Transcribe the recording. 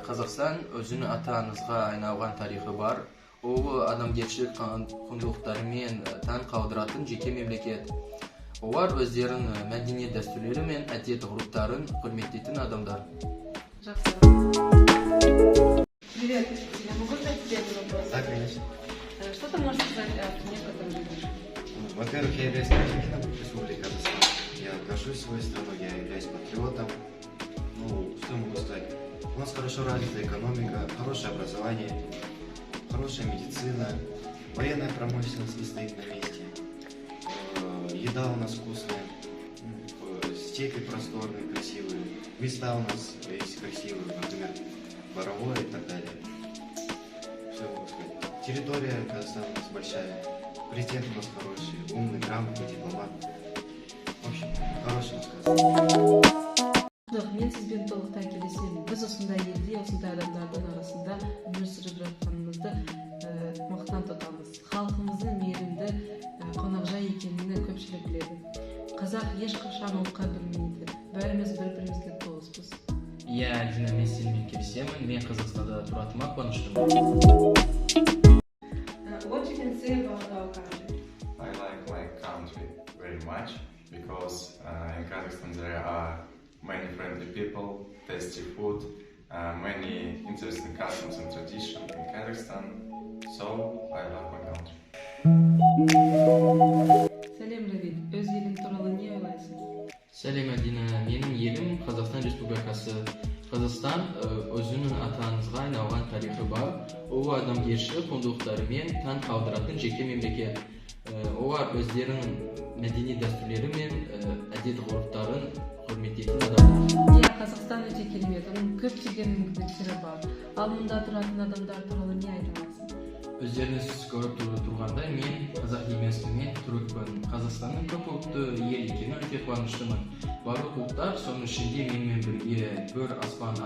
Қазақстан өзінің ата-аңызға айналған тарихы бар. Ол адамгершілік құндылықтарымен таң қалдыратын жеке мемлекет. Олар өздерінің мәдени дәстүрлері мен әдет-ғұрыптарын құрметтейтін адамдар. Жақсы. Привет, я могу задать тебе один вопрос? Да, конечно. Что ты можешь сказать о стране, в которой живешь? Во-первых, я являюсь гражданином Республики Казахстан. Я горжусь своей страной, я являюсь патриотом. Что я могу сказать? У нас хорошо развита экономика, хорошее образование, хорошая медицина, военная промышленность не стоит на месте. Еда у нас вкусная, степи просторные, красивые, места у нас есть красивые, например, Боровое и так далее. Что я могу сказать? Территория Казахстана у нас большая, президент у нас хороший, умный, грамотный, дипломат. В общем, хороший рассказ. Мен сізбен толықтай келісемін. Біз осындай елде, осындай адамдардың арасында өмір сүріп жатқанымызды мақтан тұтамыз. Халқымыздың мейірімді, қонақжай екенін көпшілік біледі. Қазақ ешқашан ұлтқа бөлмейді. Бәріміз бір-бірімізге туыспыз. Иә, Дина, мен сенімен келісемін. Мен Қазақстанда тұратыныма қуаныштымын. What you can say about our country? I like my country very much because in Kazakhstan there are many friendly people, tasty food, many interesting customs and traditions in Kazakhstan. So I love my country. Сәлем, Равид. Өз елің туралы не ойлайсың? Сәлем, Дина, менің елім Қазақстан Республикасы. Қазақстан өзінің ата-аңызға айналған тарихы бар. Ол адамгершілік құндылықтарымен таң қалдыратын жеке мемлекет. Олар өздерінің мәдени дәстүрлері мен әдет-ғұрыптарын құрметтейтін адамдар. Иә, Қазақстан өте керемет, оның көптеген мүмкіндіктері бар. Ал мұнда тұратын адамдар туралы не айта аласың? Өздеріңіз көріп тұрғандай, мен қазақ емеспін, мен түрікпін. Қазақстанның көп ұлтты ел екенін өте қуаныштымын. Барлық ұлттар соның ішінде менімен бірге бір аспан